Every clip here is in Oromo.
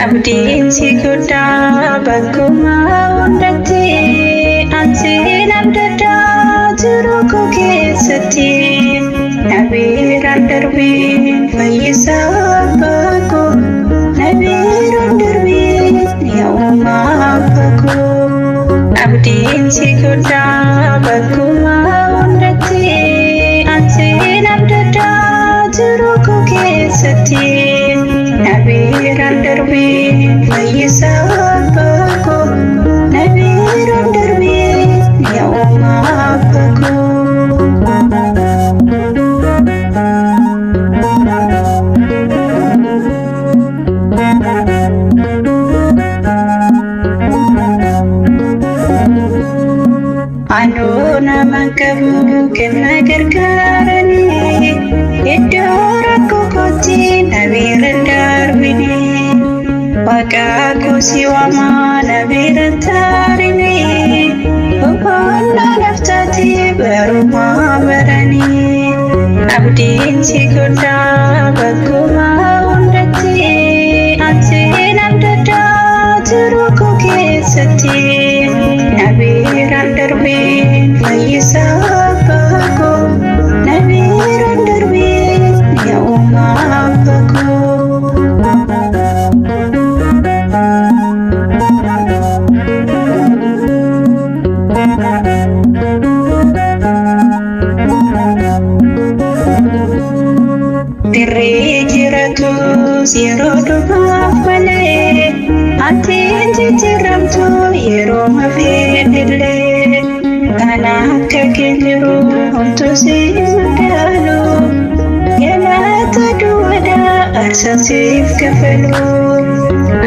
Abdiin si guddaa bakkuma hundatti ansiin abdaddaa jiru koo keessatti nabiiraan darbiin fayyisaa bakkoo nabiiraan darbiin yaa'umaa bakkoo abdiin si guddaa bakkuma hundatti ansiin abdaddaa jiru koo keessatti nabiiraan darbiin fayyisaa bakkoo nabiiraan darbiin yaa'umaa bakkoo. Anoo nama qabu kenna gargaaranii iddoo rakkoo kootti nabiiraan darbine Waaqa koo si waamaa nabiiraan taarine boqonnaa laftaatti barumaa baranii abdiin si guddaa bakkuma hundatti ansiin abdaddaa jiru koo keessatti nabiiraan darbiin fayyisaa bakkoo nabiiraan darbiin yaa'umaa bakkoo. Dirree jiratus yeroo dhumaaf malee atiin jijjiiramtu yeroo mafeedillee kan akka kenniru homtuu si madaalu galata duwwaadhaa aarsaa siif kafalu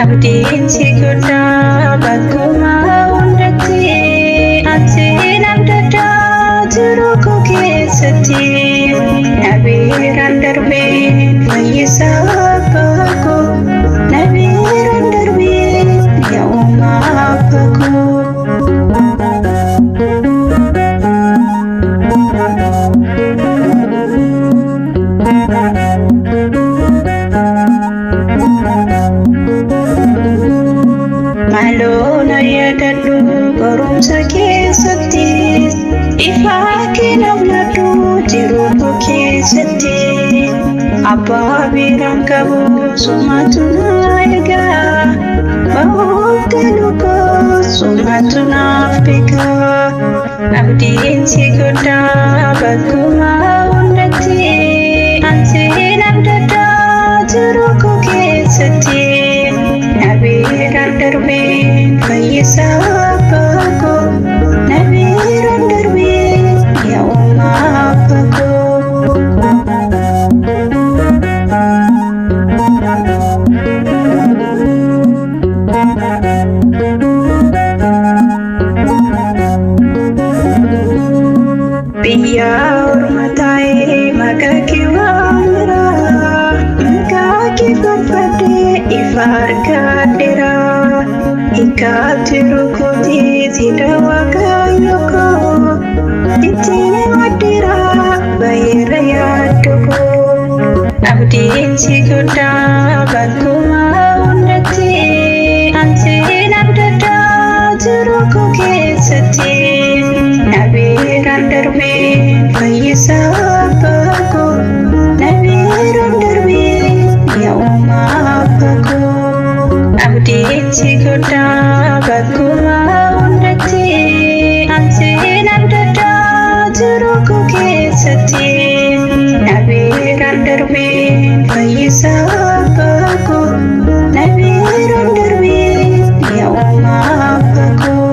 abdiin si guddaa bakkuma hundatti ansiin abdaddaa jiru koo keessatti nabiiraan darbiin fayyisaa bakkoo nabiiraan darbiin yaa'umaa bakkoo. Maloona yaadadhu qorumsa keessatti ifaa kennaaf ladhu jiru koo keessatti abbaa biraan qabu sumatu na eegaa bahuuf galu koo sumatu naaf beekaa abdiin si guddaa bakkuma hundatti ansiin abdaddaa jiru koo keessatti nabiiraan darbiin fayyisaa bakkoo nabiiraan darbiin yaa'umaa bakkoo. Biyya ormaa taa'ee maqaa kee waamira maqaa kee faarfadhee ifa argadheera hiikkaatti rukutii sida waaqayyo koo ittiin maddeera baay'eera yaaddu koo abdiin si guddaa bakkuma hundatti ansiin abdaddaa jiru koo keessatti nabiiraan darbiin fayyisaa bakkoo nabiiraan darbiin yaa'umaa bakkoo abdiin si guddaa bakkuma hundatti ansiin abdaddaa jiru koo keessatti nabiiraan darbiin fayyisaa bakkoo nabiiraan darbiin yaa'umaa bakkoo.